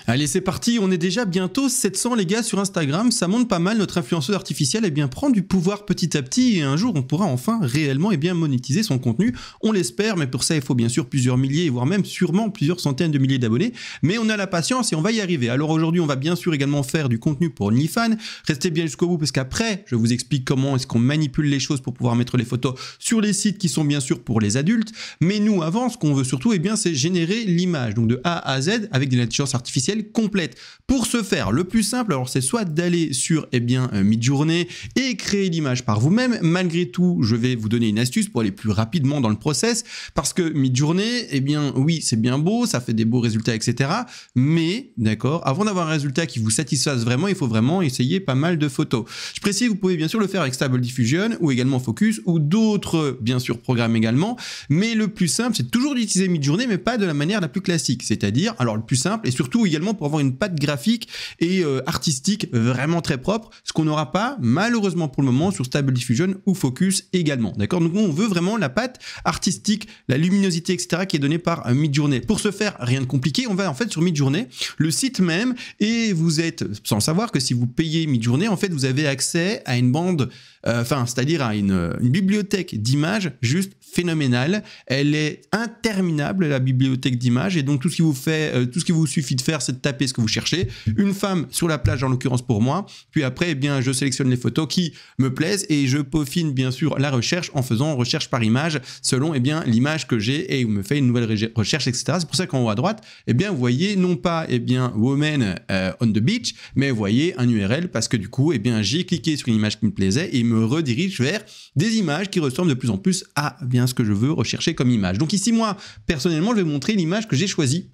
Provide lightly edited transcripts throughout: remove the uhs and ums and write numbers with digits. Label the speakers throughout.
Speaker 1: Allez, c'est parti, on est déjà bientôt 700 les gars sur Instagram, ça monte pas mal, notre influenceuse artificielle prend du pouvoir petit à petit et un jour on pourra enfin réellement monétiser son contenu, on l'espère, mais pour ça il faut bien sûr plusieurs milliers, voire même sûrement plusieurs centaines de milliers d'abonnés, mais on a la patience et on va y arriver. Alors aujourd'hui on va bien sûr également faire du contenu pour OnlyFans, restez bien jusqu'au bout parce qu'après je vous explique comment est-ce qu'on manipule les choses pour pouvoir mettre les photos sur les sites qui sont bien sûr pour les adultes, mais nous avant ce qu'on veut surtout c'est générer l'image, donc de A à Z avec de l'intelligence artificielle complète. Pour ce faire, le plus simple, alors c'est soit d'aller sur Midjourney et créer l'image par vous-même. Malgré tout, je vais vous donner une astuce pour aller plus rapidement dans le process, parce que Midjourney, oui, c'est bien beau, ça fait des beaux résultats, etc. Mais, d'accord, avant d'avoir un résultat qui vous satisfasse vraiment, il faut vraiment essayer pas mal de photos. Je précise, vous pouvez bien sûr le faire avec Stable Diffusion ou également Focus ou d'autres, bien sûr, programmes également. Mais le plus simple, c'est toujours d'utiliser Midjourney, mais pas de la manière la plus classique. C'est-à-dire, alors le plus simple, et surtout également pour avoir une patte graphique et artistique vraiment très propre, ce qu'on n'aura pas malheureusement pour le moment sur Stable Diffusion ou Focus également, d'accord? Donc on veut vraiment la patte artistique, la luminosité, etc. qui est donnée par Midjourney. Pour ce faire, rien de compliqué, on va en fait sur Midjourney, le site même, et vous êtes sans savoir que si vous payez Midjourney, en fait vous avez accès à une bande, c'est-à-dire à une bibliothèque d'images juste phénoménale. Elle est interminable, la bibliothèque d'images, et donc tout ce qui vous suffit de faire, c'est de taper ce que vous cherchez, une femme sur la plage en l'occurrence pour moi, puis après je sélectionne les photos qui me plaisent et je peaufine bien sûr la recherche en faisant recherche par image selon l'image que j'ai, et me fait une nouvelle recherche, etc. C'est pour ça qu'en haut à droite, vous voyez non pas woman on the beach, mais vous voyez un URL, parce que du coup j'ai cliqué sur une image qui me plaisait et il me redirige vers des images qui ressemblent de plus en plus à ce que je veux rechercher comme image. Donc ici moi personnellement je vais vous montrer l'image que j'ai choisie.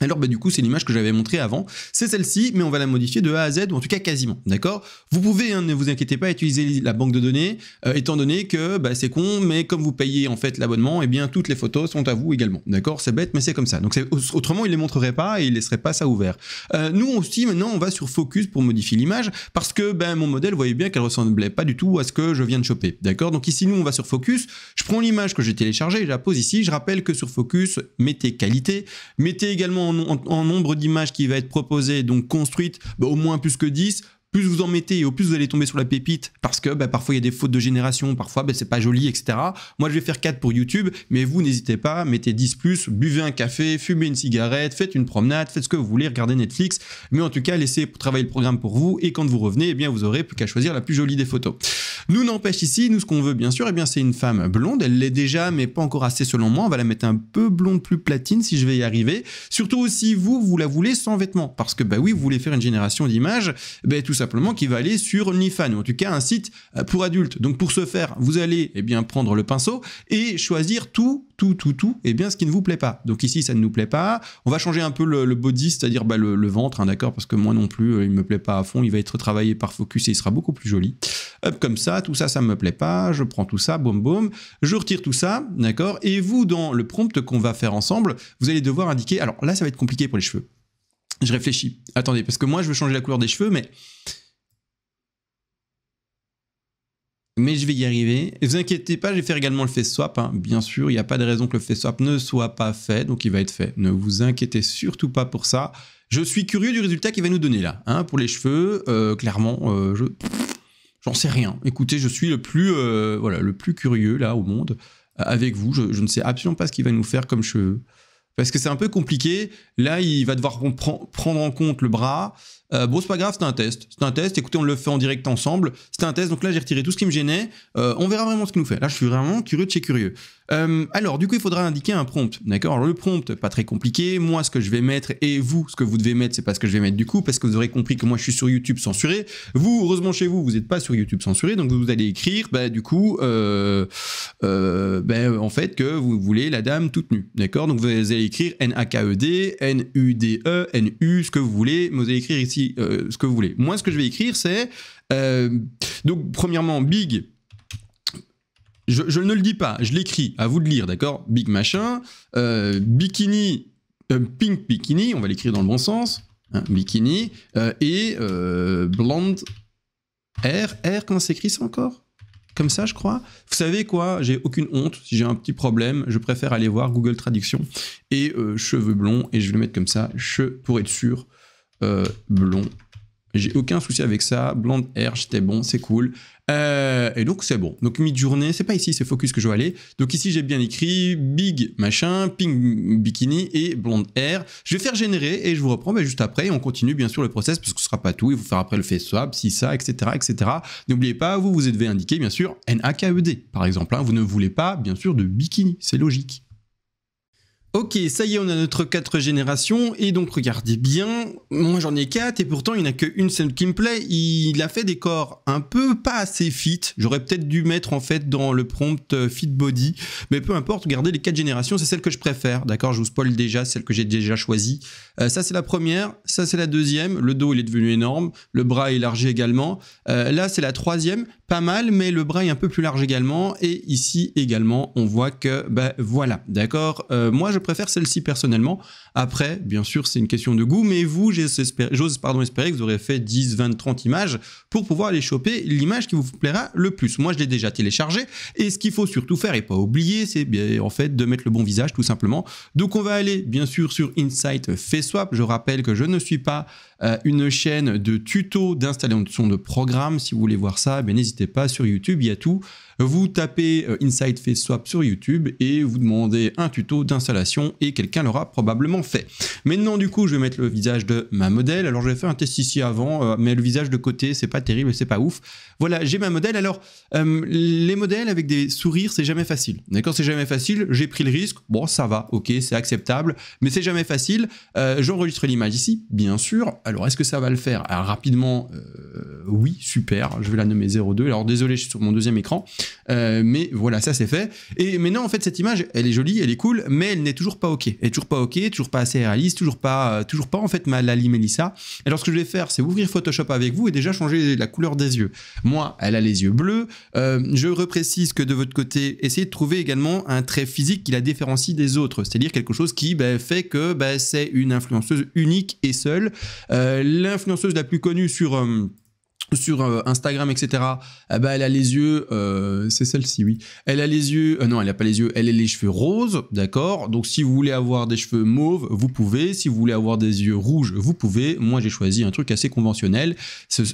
Speaker 1: Alors du coup c'est l'image que j'avais montrée avant, c'est celle-ci, mais on va la modifier de A à Z, ou en tout cas quasiment, d'accord? Vous pouvez, ne vous inquiétez pas, utiliser la banque de données, étant donné que c'est con, mais comme vous payez en fait l'abonnement, toutes les photos sont à vous également, d'accord? C'est bête, mais c'est comme ça. Donc autrement il les montrerait pas et il laisserait pas ça ouvert. Nous aussi maintenant on va sur Focus pour modifier l'image, parce que mon modèle, vous voyez bien qu'elle ressemblait pas du tout à ce que je viens de choper, d'accord? Donc ici nous on va sur Focus, je prends l'image que j'ai téléchargée, je la pose ici, je rappelle que sur Focus, mettez qualité, mettez également en nombre d'images qui va être proposé, donc construite, au moins plus que 10. Plus vous en mettez et au plus vous allez tomber sur la pépite, parce que parfois il y a des fautes de génération, parfois c'est pas joli, etc. Moi je vais faire 4 pour YouTube, mais vous n'hésitez pas, mettez 10 plus, buvez un café, fumez une cigarette, faites une promenade, faites ce que vous voulez, regardez Netflix, mais en tout cas laissez travailler le programme pour vous, et quand vous revenez, vous aurez plus qu'à choisir la plus jolie des photos. Nous n'empêche ici, nous ce qu'on veut bien sûr, c'est une femme blonde, elle l'est déjà, mais pas encore assez selon moi, on va la mettre un peu blonde plus platine si je vais y arriver, surtout aussi vous la voulez sans vêtements, parce que oui, vous voulez faire une génération d'images, tout simplement qui va aller sur OnlyFans, ou en tout cas un site pour adultes. Donc pour ce faire, vous allez prendre le pinceau et choisir tout ce qui ne vous plaît pas. Donc ici ça ne nous plaît pas, on va changer un peu le body, c'est-à-dire le ventre, d'accord, parce que moi non plus il me plaît pas à fond, il va être travaillé par Focus et il sera beaucoup plus joli. Hop, comme ça, tout ça, ça me plaît pas, je prends tout ça, boum boum, je retire tout ça, d'accord, et vous dans le prompt qu'on va faire ensemble, vous allez devoir indiquer, alors là ça va être compliqué pour les cheveux. Je réfléchis, attendez, parce que moi je veux changer la couleur des cheveux, mais je vais y arriver. Ne vous inquiétez pas, je vais faire également le face swap, bien sûr, il n'y a pas de raison que le face swap ne soit pas fait, donc il va être fait. Ne vous inquiétez surtout pas pour ça. Je suis curieux du résultat qu'il va nous donner là, pour les cheveux, clairement, j'en sais rien. Écoutez, je suis le plus curieux là au monde, avec vous, je ne sais absolument pas ce qu'il va nous faire comme cheveux. Parce que c'est un peu compliqué, là il va devoir prendre en compte le bras, bon c'est pas grave, c'est un test, écoutez on le fait en direct ensemble, c'était un test, donc là j'ai retiré tout ce qui me gênait, on verra vraiment ce qu'il nous fait, là je suis vraiment curieux de chez curieux. Alors du coup il faudra indiquer un prompt, d'accord? Alors le prompt, pas très compliqué, moi ce que je vais mettre et vous ce que vous devez mettre, c'est pas ce que je vais mettre du coup, parce que vous aurez compris que moi je suis sur YouTube censuré, vous heureusement chez vous, vous n'êtes pas sur YouTube censuré, donc vous allez écrire, du coup, en fait que vous voulez la dame toute nue, d'accord? Donc vous allez écrire NAKED, NUDE, NU, ce que vous voulez, mais vous allez écrire ici ce que vous voulez. Moi ce que je vais écrire c'est, donc premièrement big, je ne le dis pas, je l'écris, à vous de lire, d'accord? Big machin, bikini, pink bikini, on va l'écrire dans le bon sens, bikini, et blonde, R, comment s'écrit ça encore? comme ça, je crois. Vous savez quoi, j'ai aucune honte. Si j'ai un petit problème, je préfère aller voir Google Traduction et cheveux blonds, et je vais le mettre comme ça, pour être sûr, blond. J'ai aucun souci avec ça. Blonde hair, j'étais bon, c'est cool. Et donc, c'est bon. Donc, mid-journée, c'est pas ici, c'est focus que je dois aller. Donc, ici, j'ai bien écrit big machin, pink bikini et blonde hair. Je vais faire générer et je vous reprends juste après. Et on continue, bien sûr, le process parce que ce sera pas tout. Il faut faire après le face swap, si ça, etc., etc. N'oubliez pas, vous devez indiquer, bien sûr, NAKED, par exemple. Hein. Vous ne voulez pas, bien sûr, de bikini. C'est logique. Ok, ça y est, on a notre 4 générations, et donc regardez bien, moi j'en ai 4, et pourtant il n'y en a qu'une seule qui me plaît. Il a fait des corps un peu pas assez fit, j'aurais peut-être dû mettre en fait dans le prompt fit body, mais peu importe, regardez les 4 générations, c'est celle que je préfère, d'accord, je vous spoil déjà, celle que j'ai déjà choisie. Ça c'est la première, ça c'est la deuxième, le dos il est devenu énorme, le bras est élargi également, là c'est la troisième, pas mal, mais le bras est un peu plus large également, et ici également on voit que, ben voilà, d'accord, moi je préfère celle-ci personnellement. Après, bien sûr, c'est une question de goût, mais vous, j'ose espérer que vous aurez fait 10, 20, 30 images pour pouvoir aller choper l'image qui vous plaira le plus. Moi, je l'ai déjà téléchargé, et ce qu'il faut surtout faire, et pas oublier, c'est bien en fait de mettre le bon visage, tout simplement. Donc, on va aller, bien sûr, sur Insight Face Swap. Je rappelle que je ne suis pas une chaîne de tutos d'installation de programmes. Si vous voulez voir ça, n'hésitez pas, sur YouTube, il y a tout. Vous tapez Insight Face Swap sur YouTube et vous demandez un tuto d'installation et quelqu'un l'aura probablement fait. Maintenant, du coup, je vais mettre le visage de ma modèle. Alors, j'avais fait un test ici avant, mais le visage de côté, c'est pas terrible, c'est pas ouf. Voilà, j'ai ma modèle. Alors, les modèles avec des sourires, c'est jamais facile. D'accord, c'est jamais facile. J'ai pris le risque. Bon, ça va, ok, c'est acceptable, mais c'est jamais facile. J'enregistre l'image ici, bien sûr. Alors, est-ce que ça va le faire? Alors, rapidement, oui, super. Je vais la nommer 02. Alors, désolé, je suis sur mon deuxième écran. Mais voilà, ça c'est fait. Et maintenant, en fait, cette image, elle est jolie, elle est cool, mais elle n'est toujours pas ok. Elle est toujours pas ok, toujours pas assez réaliste, toujours pas en fait ma Lali Melissa. Alors, ce que je vais faire, c'est ouvrir Photoshop avec vous et déjà changer la couleur des yeux. Moi, elle a les yeux bleus. Je reprécise que de votre côté, essayez de trouver également un trait physique qui la différencie des autres, c'est-à-dire quelque chose qui fait que c'est une influenceuse unique et seule. L'influenceuse la plus connue sur Instagram, etc. Elle a les yeux, c'est celle-ci, oui. Elle a les yeux, non, elle n'a pas les yeux, elle a les cheveux roses, d'accord. Donc, si vous voulez avoir des cheveux mauves, vous pouvez. Si vous voulez avoir des yeux rouges, vous pouvez. Moi, j'ai choisi un truc assez conventionnel.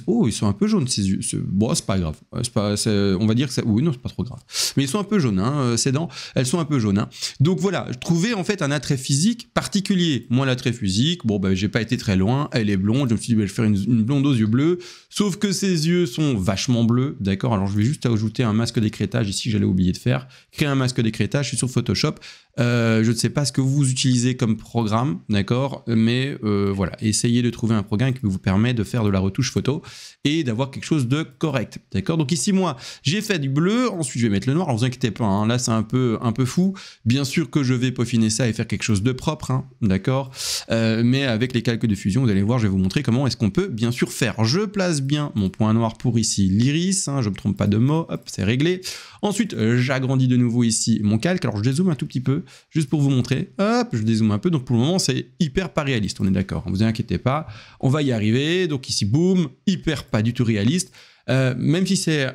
Speaker 1: Oh, ils sont un peu jaunes, ces yeux. Bon, c'est pas grave. On va dire que ça... Oui, non, c'est pas trop grave. Mais ils sont un peu jaunes, hein, ces dents. Elles sont un peu jaunes, hein. Donc, voilà, trouver en fait un attrait physique particulier. Moi, l'attrait physique, bon, j'ai pas été très loin. Elle est blonde. Je me suis dit, je vais faire une blonde aux yeux bleus. Sauf que ses yeux sont vachement bleus, d'accord. Alors je vais juste ajouter un masque d'écrêtage ici, j'allais oublier de faire. Créer un masque d'écrêtage, je suis sur Photoshop. Je ne sais pas ce que vous utilisez comme programme, d'accord, mais voilà, essayez de trouver un programme qui vous permet de faire de la retouche photo et d'avoir quelque chose de correct, d'accord. Donc ici, moi, j'ai fait du bleu, ensuite je vais mettre le noir. Alors vous inquiétez pas, hein, là c'est un peu fou. Bien sûr que je vais peaufiner ça et faire quelque chose de propre, hein, d'accord. Mais avec les calques de fusion, vous allez voir, je vais vous montrer comment est-ce qu'on peut bien sûr faire. Je place bien mon point noir pour ici l'iris, hein, je ne me trompe pas de mot, hop, c'est réglé. Ensuite, j'agrandis de nouveau ici mon calque. Alors je dézoome un tout petit peu, juste pour vous montrer. Hop, je dézoome un peu. Donc pour le moment, c'est hyper pas réaliste, on est d'accord. Ne vous inquiétez pas, on va y arriver. Donc ici, boum, hyper pas du tout réaliste. Même si c'est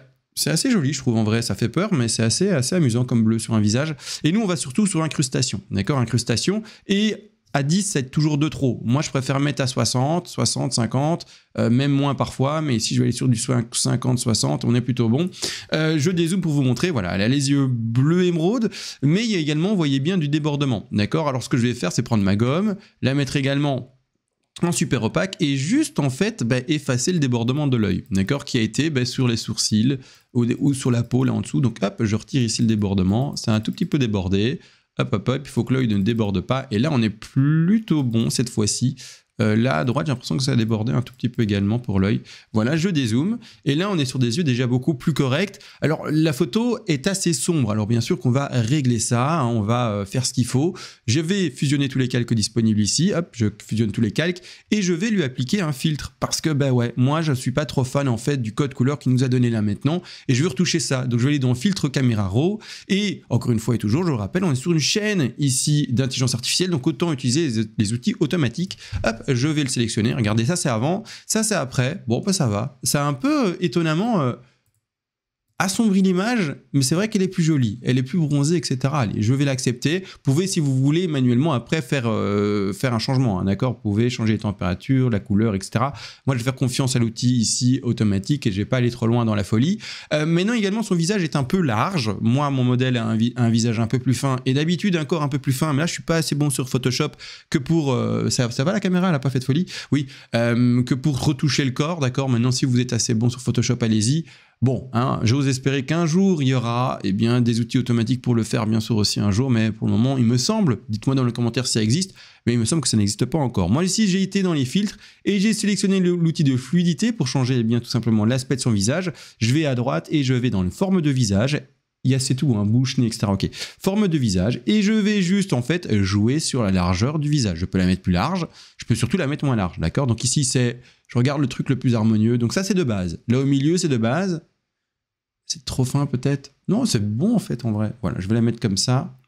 Speaker 1: assez joli, je trouve, en vrai, ça fait peur, mais c'est assez amusant comme bleu sur un visage. Et nous, on va surtout sur incrustation, d'accord, incrustation. Et à 10, c'est toujours de trop. Moi, je préfère mettre à 60, 50, même moins parfois, mais si je vais aller sur du 50, 60, on est plutôt bon. Je dézoome pour vous montrer, voilà, elle a les yeux bleu émeraude, mais il y a également, vous voyez bien, du débordement, d'accord. Alors, ce que je vais faire, c'est prendre ma gomme, la mettre également en super opaque et juste, en fait, effacer le débordement de l'œil, d'accord, qui a été sur les sourcils ou sur la peau, là en dessous. Donc, hop, je retire ici le débordement, c'est un tout petit peu débordé. Hop, hop, hop, il faut que l'œil ne déborde pas. Et là, on est plutôt bon cette fois-ci. Là, à droite, j'ai l'impression que ça a débordé un tout petit peu également pour l'œil. Voilà, je dézoome. Et là, on est sur des yeux déjà beaucoup plus corrects. Alors, la photo est assez sombre. Alors, bien sûr qu'on va régler ça. Hein, on va faire ce qu'il faut. Je vais fusionner tous les calques disponibles ici. Hop, je fusionne tous les calques. Et je vais lui appliquer un filtre. Parce que, ouais, moi, je ne suis pas trop fan, en fait, du code couleur qu'il nous a donné là maintenant. Et je veux retoucher ça. Donc, je vais aller dans Filtre Caméra Raw. Et, encore une fois et toujours, je le rappelle, on est sur une chaîne ici d'intelligence artificielle. Donc, autant utiliser les outils automatiques. Hop, je vais le sélectionner. Regardez, ça c'est avant, ça c'est après. Bon, ça va. Ça a un peu étonnamment assombrit l'image, mais c'est vrai qu'elle est plus jolie, elle est plus bronzée, etc. Allez, je vais l'accepter. Vous pouvez, si vous voulez, manuellement après faire un changement, hein, d'accord? Vous pouvez changer les températures, la couleur, etc. Moi, je vais faire confiance à l'outil ici automatique et je vais pas aller trop loin dans la folie. Maintenant, également, son visage est un peu large. Moi, mon modèle a un visage un peu plus fin et d'habitude un corps un peu plus fin. Mais là, je suis pas assez bon sur Photoshop que pour ça va la caméra, elle a pas fait de folie. Oui, que pour retoucher le corps, d'accord? Maintenant, si vous êtes assez bon sur Photoshop, allez-y. Bon, hein, j'ose espérer qu'un jour, il y aura des outils automatiques pour le faire, bien sûr aussi un jour, mais pour le moment, il me semble, dites-moi dans le commentaire si ça existe, mais il me semble que ça n'existe pas encore. Moi ici, j'ai été dans les filtres et j'ai sélectionné l'outil de fluidité pour changer tout simplement l'aspect de son visage. Je vais à droite et je vais dans une forme de visage. C'est tout, hein, bouche, nez, etc. Ok, forme de visage et je vais juste en fait jouer sur la largeur du visage. Je peux la mettre plus large, je peux surtout la mettre moins large, d'accord? Donc ici, je regarde le truc le plus harmonieux, donc ça c'est de base. Là au milieu, c'est de base. C'est trop fin peut-être. Non, c'est bon en fait en vrai. Voilà, je vais la mettre comme ça.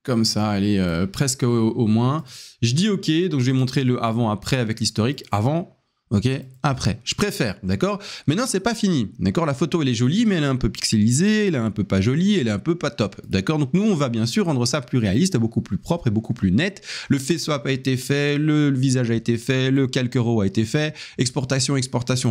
Speaker 1: Comme ça, elle est presque au moins. Je dis OK, donc je vais montrer le avant-après avec l'historique. Avant, OK, après. Je préfère, d'accord? Maintenant, c'est pas fini, d'accord? La photo, elle est jolie, mais elle est un peu pixelisée, elle est un peu pas jolie, elle est un peu pas top, d'accord? Donc nous, on va bien sûr rendre ça plus réaliste, beaucoup plus propre et beaucoup plus net. Le face swap a été fait, le visage a été fait, le calque raw a été fait, exportation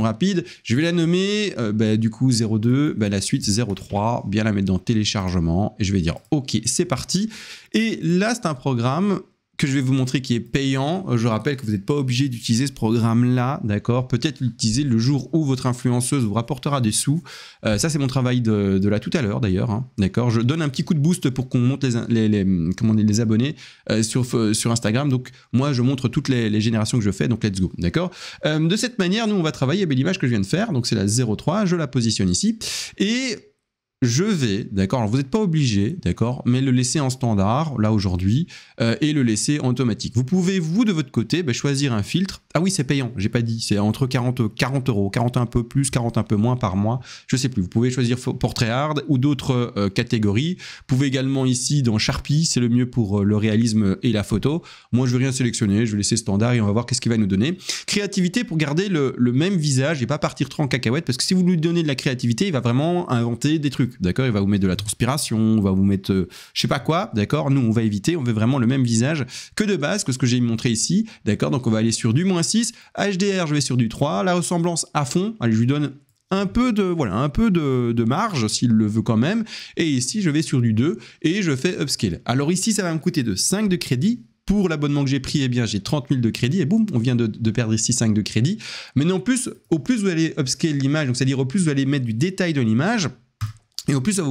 Speaker 1: rapide. Je vais la nommer, du coup, 02, la suite 03, bien la mettre dans téléchargement, et je vais dire OK, c'est parti. Et là, c'est un programme que je vais vous montrer qui est payant. Je rappelle que vous n'êtes pas obligé d'utiliser ce programme-là, d'accord? Peut-être l'utiliser le jour où votre influenceuse vous rapportera des sous. Ça, c'est mon travail de là tout à l'heure, d'ailleurs, hein, d'accord? Je donne un petit coup de boost pour qu'on monte les abonnés sur Instagram. Donc, moi, je montre toutes les générations que je fais, donc let's go, d'accord? De cette manière, nous, on va travailler avec l'image que je viens de faire. Donc, c'est la 03, je la positionne ici. Et je vais, d'accord, vous n'êtes pas obligé, d'accord, mais le laisser en standard, là aujourd'hui, et le laisser en automatique. Vous pouvez, vous, de votre côté, choisir un filtre. Ah oui, c'est payant, j'ai pas dit, c'est entre 40 euros, 40 un peu plus, 40 un peu moins par mois, je sais plus. Vous pouvez choisir portrait hard ou d'autres catégories. Vous pouvez également ici, dans Sharpie, c'est le mieux pour le réalisme et la photo. Moi, je vais rien sélectionner, je vais laisser standard et on va voir qu'est-ce qu'il va nous donner. Créativité pour garder le même visage et pas partir trop en cacahuète, parce que si vous lui donnez de la créativité, il va vraiment inventer des trucs. D'accord, il va vous mettre de la transpiration, on va vous mettre je sais pas quoi, d'accord. Nous, on va éviter, on veut vraiment le même visage que de base, que ce que j'ai montré ici, d'accord. Donc, on va aller sur du -6, HDR, je vais sur du 3, la ressemblance à fond, allez, je lui donne un peu de marge, s'il le veut quand même, et ici, je vais sur du 2, et je fais upscale. Alors ici, ça va me coûter de 5 de crédit. Pour l'abonnement que j'ai pris, j'ai 30 000 de crédit et boum, on vient de perdre ici 5 de crédit. Mais non, au plus vous allez upscale l'image, donc c'est-à-dire au plus vous allez mettre du détail dans l'image, et au plus,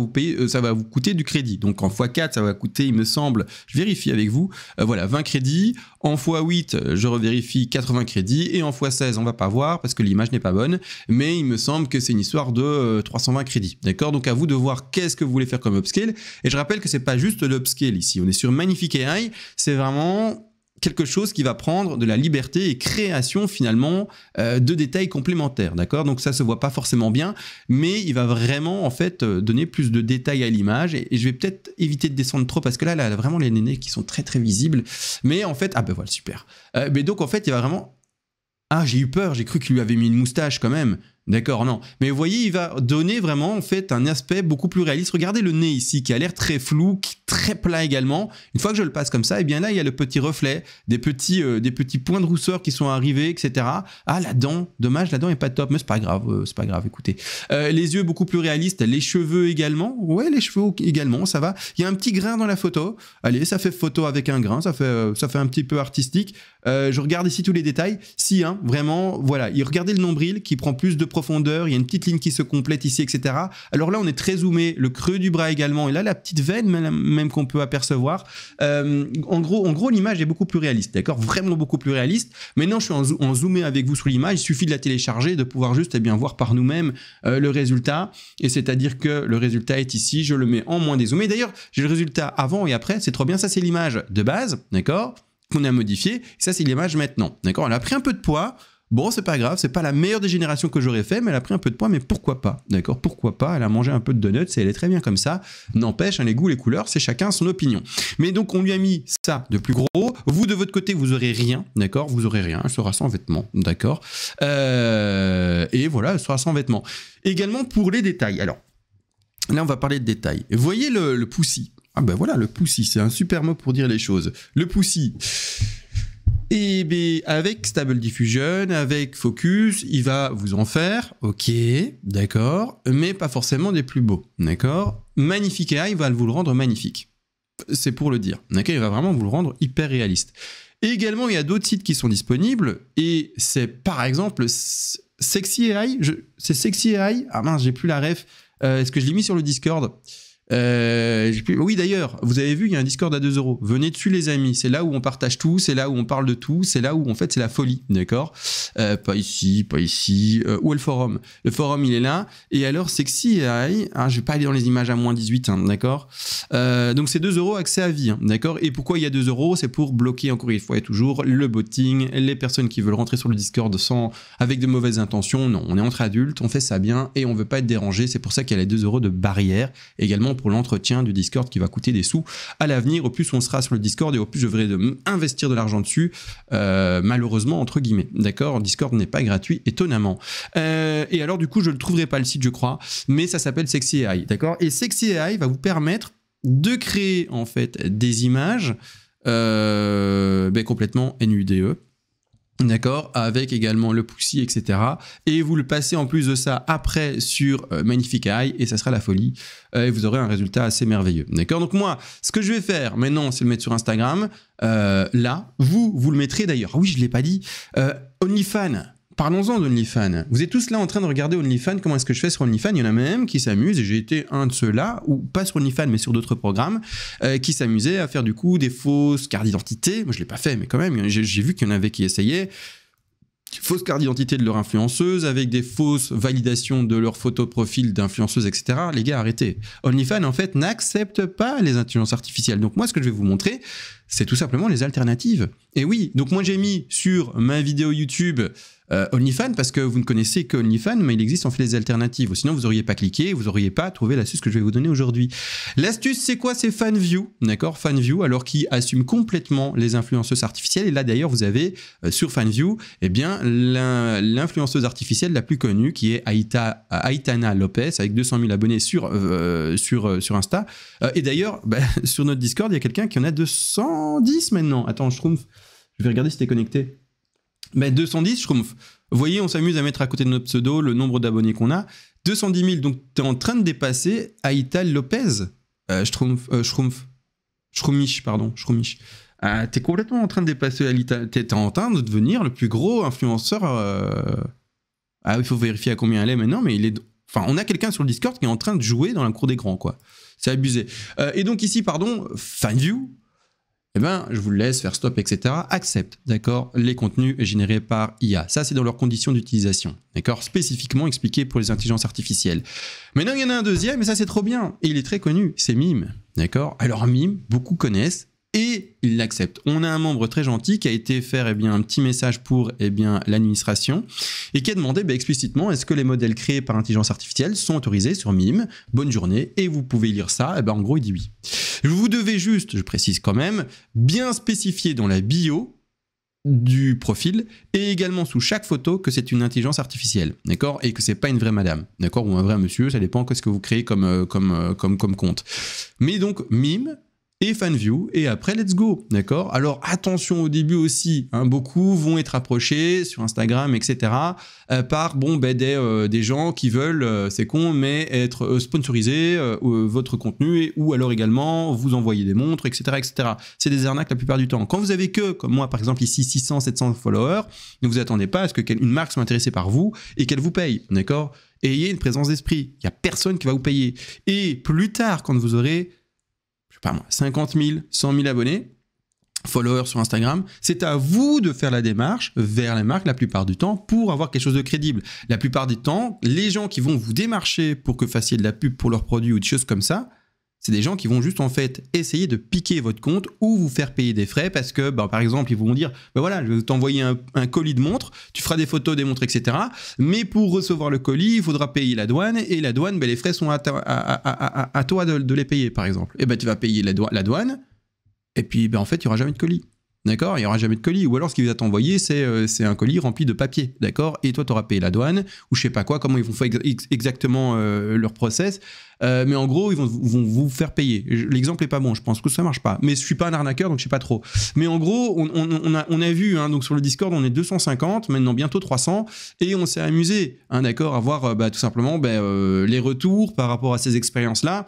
Speaker 1: ça va vous coûter du crédit. Donc en x4, ça va coûter, il me semble, je vérifie avec vous, voilà, 20 crédits. En x8, je revérifie 80 crédits. Et en x16, on va pas voir parce que l'image n'est pas bonne. Mais il me semble que c'est une histoire de 320 crédits. D'accord? Donc à vous de voir qu'est-ce que vous voulez faire comme upscale. Et je rappelle que c'est pas juste l'upscale ici. On est sur Magnifique AI. C'est vraiment quelque chose qui va prendre de la liberté et création finalement de détails complémentaires, d'accord? Donc ça se voit pas forcément bien, mais il va vraiment en fait donner plus de détails à l'image et je vais peut-être éviter de descendre trop parce que là, vraiment les nénés qui sont très très visibles, mais en fait, voilà, super. Mais donc en fait, il va vraiment... Ah, j'ai eu peur, j'ai cru qu'il lui avait mis une moustache quand même. D'accord, non. Mais vous voyez, il va donner vraiment en fait un aspect beaucoup plus réaliste. Regardez le nez ici qui a l'air très flou, très plat également. Une fois que je le passe comme ça, et bien là, il y a le petit reflet, des petits points de rousseur qui sont arrivés, etc. Ah, la dent, dommage, la dent est pas top, mais c'est pas grave, écoutez. Les yeux beaucoup plus réalistes, les cheveux également. Ouais, les cheveux également, ça va. Il y a un petit grain dans la photo. Allez, ça fait photo avec un grain, ça fait un petit peu artistique. Je regarde ici tous les détails. Si, hein, vraiment, voilà. Regardez le nombril qui prend plus de profondeur, il y a une petite ligne qui se complète ici, etc. Alors là, on est très zoomé, le creux du bras également, et là, la petite veine même qu'on peut apercevoir. En gros, l'image est beaucoup plus réaliste, d'accord? Vraiment beaucoup plus réaliste. Maintenant, je suis en zoomé avec vous sur l'image, il suffit de la télécharger, de pouvoir juste voir par nous-mêmes le résultat, et c'est-à-dire que le résultat est ici, je le mets en moins dézoomé. D'ailleurs, j'ai le résultat avant et après, c'est trop bien, ça c'est l'image de base, d'accord? Qu'on a modifié, ça c'est l'image maintenant, d'accord? Elle a pris un peu de poids. Bon, c'est pas grave, c'est pas la meilleure des générations que j'aurais fait, mais elle a pris un peu de poids, mais pourquoi pas, d'accord? Pourquoi pas? Elle a mangé un peu de donuts et elle est très bien comme ça. N'empêche, hein, les goûts, les couleurs, c'est chacun son opinion. Mais donc, on lui a mis ça de plus gros. Vous, de votre côté, vous aurez rien, d'accord? Vous aurez rien, elle sera sans vêtements, d'accord? Et voilà, elle sera sans vêtements. Également pour les détails. Alors, là, on va parler de détails. Vous voyez le poussi? Ah ben voilà, le poussi, c'est un super mot pour dire les choses. Le poussi... Et bien, avec Stable Diffusion, avec Focus, il va vous en faire, ok, d'accord, mais pas forcément des plus beaux, d'accord. Magnifique AI va vous le rendre magnifique, c'est pour le dire, d'accord, il va vraiment vous le rendre hyper réaliste. Et également, il y a d'autres sites qui sont disponibles, et c'est par exemple Sexy AI, c'est Sexy AI, ah mince, j'ai plus la ref, est-ce que je l'ai mis sur le Discord ? Oui, d'ailleurs, vous avez vu, il y a un Discord à 2 €. Venez dessus, les amis. C'est là où on partage tout, c'est là où on parle de tout, c'est là où, en fait, c'est la folie, d'accord? Pas ici, pas ici. Où est le forum? Le forum, il est là. Et alors, Sexy AI, hein, je vais pas aller dans les images à moins 18, hein, d'accord? Donc, c'est 2 € accès à vie, hein, d'accord? Et pourquoi il y a 2 €? C'est pour bloquer, encore une fois et toujours, le botting, les personnes qui veulent rentrer sur le Discord avec de mauvaises intentions. Non, on est entre adultes, on fait ça bien et on veut pas être dérangé. C'est pour ça qu'il y a les 2 € de barrière. Également, pour l'entretien du Discord qui va coûter des sous à l'avenir. Au plus on sera sur le Discord et au plus je devrais investir de l'argent dessus, malheureusement, entre guillemets. D'accord? Discord n'est pas gratuit, étonnamment. Et alors, du coup, je ne trouverai pas le site, je crois, mais ça s'appelle Sexy AI. D'accord? Et Sexy AI va vous permettre de créer, en fait, des images complètement NUDE. D'accord, avec également le poussi, etc. Et vous le passez en plus de ça après sur Magnifique AI et ça sera la folie. Et vous aurez un résultat assez merveilleux. D'accord, donc moi, ce que je vais faire maintenant, c'est le mettre sur Instagram. Là, vous le mettrez d'ailleurs. Ah oui, je ne l'ai pas dit. OnlyFans. Parlons-en d'OnlyFans. Vous êtes tous là en train de regarder OnlyFans. Comment est-ce que je fais sur OnlyFans? Il y en a même qui s'amusent, et j'ai été un de ceux-là, ou pas sur OnlyFans, mais sur d'autres programmes, qui s'amusaient à faire du coup des fausses cartes d'identité. Moi, je ne l'ai pas fait, mais quand même, j'ai vu qu'il y en avait qui essayaient. Fausses cartes d'identité de leur influenceuse, avec des fausses validations de leur photo de profil d'influenceuse, etc. Les gars, arrêtez. OnlyFans, en fait, n'accepte pas les intelligences artificielles. Donc moi, ce que je vais vous montrer, c'est tout simplement les alternatives. Et oui, donc moi, j'ai mis sur ma vidéo YouTube OnlyFans, parce que vous ne connaissez que OnlyFans, mais il existe en fait des alternatives. Sinon, vous n'auriez pas cliqué, vous n'auriez pas trouvé l'astuce que je vais vous donner aujourd'hui. L'astuce, c'est quoi? C'est FanView, d'accord? FanView, alors qui assume complètement les influenceuses artificielles. Et là, d'ailleurs, vous avez sur FanView, eh bien, l'influenceuse artificielle la plus connue, qui est Aitana Lopez, avec 200 000 abonnés sur Insta. Et d'ailleurs, sur notre Discord, il y a quelqu'un qui en a 210 maintenant. Attends, je vais regarder si t'es connecté. 210, Schtroumpf. Vous voyez, on s'amuse à mettre à côté de notre pseudo le nombre d'abonnés qu'on a. 210 000, donc tu es en train de dépasser Aital Lopez. Schtroumpf. Pardon. Tu es complètement en train de dépasser Aital. Tu es en train de devenir le plus gros influenceur. Il faut vérifier à combien elle est maintenant, mais il est... Enfin, on a quelqu'un sur le Discord qui est en train de jouer dans la cour des grands, quoi. C'est abusé. Et donc ici, FanView, je vous le laisse faire stop, etc. Accepte, d'accord, les contenus générés par IA. Ça, c'est dans leurs conditions d'utilisation, d'accord, spécifiquement expliqué pour les intelligences artificielles. Maintenant, il y en a un deuxième, et ça, c'est trop bien. Et il est très connu, c'est Mime, d'accord. Alors, Mime, beaucoup connaissent, et ils l'acceptent. On a un membre très gentil qui a été faire un petit message pour l'administration et qui a demandé explicitement est-ce que les modèles créés par intelligence artificielle sont autorisés sur Mime. Bonne journée, et vous pouvez lire ça. En gros, il dit oui. Vous devez juste, je précise quand même, bien spécifier dans la bio du profil et également sous chaque photo que c'est une intelligence artificielle, d'accord, et que c'est pas une vraie madame, d'accord, ou un vrai monsieur, ça dépend de ce que vous créez comme compte. Mais donc, Mime et FanView, et après, let's go, d'accord? Alors, attention au début aussi, beaucoup vont être approchés sur Instagram, etc., par des gens qui veulent, c'est con, mais être sponsorisés votre contenu, ou alors également vous envoyer des montres, etc., etc. C'est des arnaques la plupart du temps. Quand vous avez que, comme moi, par exemple, ici, 600, 700 followers, ne vous attendez pas à ce qu'une marque soit intéressée par vous et qu'elle vous paye, d'accord? Ayez une présence d'esprit. Il n'y a personne qui va vous payer. Et plus tard, quand vous aurez 50 000, 100 000 abonnés, followers sur Instagram, c'est à vous de faire la démarche vers les marques la plupart du temps pour avoir quelque chose de crédible. La plupart du temps, les gens qui vont vous démarcher pour que vous fassiez de la pub pour leurs produits ou des choses comme ça, C'est des gens qui vont juste en fait essayer de piquer votre compte ou vous faire payer des frais parce que, bah, par exemple, ils vont dire, bah voilà, je vais t'envoyer un colis de montre, tu feras des photos des montres, etc. Mais pour recevoir le colis, il faudra payer la douane et la douane, bah, les frais sont à toi de les payer, par exemple. Et ben tu vas payer la douane et puis bah, en fait, il n'y aura jamais de colis. D'accord, il n'y aura jamais de colis. Ou alors, ce qu'il va t'envoyer, c'est un colis rempli de papier. D'accord, et toi, tu auras payé la douane, ou je sais pas quoi, comment ils vont faire exactement leur process. Mais en gros, ils vont vous faire payer. L'exemple est pas bon, je pense que ça marche pas. Mais je suis pas un arnaqueur, donc je sais pas trop. Mais en gros, on a vu, hein, donc sur le Discord, on est 250, maintenant bientôt 300, et on s'est amusé, hein, d'accord, à voir tout simplement les retours par rapport à ces expériences-là.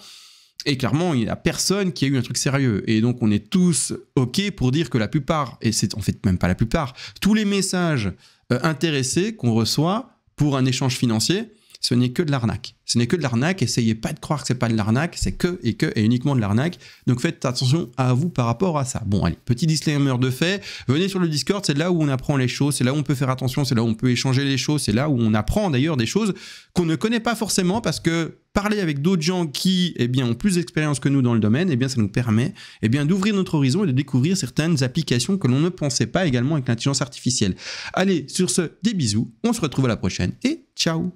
Speaker 1: Et clairement, il n'y a personne qui a eu un truc sérieux. Et donc, on est tous OK pour dire que la plupart, et c'est en fait même pas la plupart, tous les messages intéressés qu'on reçoit pour un échange financier, ce n'est que de l'arnaque. Ce n'est que de l'arnaque. Essayez pas de croire que c'est pas de l'arnaque. C'est que et uniquement de l'arnaque. Donc faites attention à vous par rapport à ça. Bon, allez, petit disclaimer de fait. Venez sur le Discord, c'est là où on apprend les choses. C'est là où on peut faire attention. C'est là où on peut échanger les choses. C'est là où on apprend d'ailleurs des choses qu'on ne connaît pas forcément parce que parler avec d'autres gens qui ont plus d'expérience que nous dans le domaine, ça nous permet d'ouvrir notre horizon et de découvrir certaines applications que l'on ne pensait pas également avec l'intelligence artificielle. Allez, sur ce, des bisous. On se retrouve à la prochaine et ciao.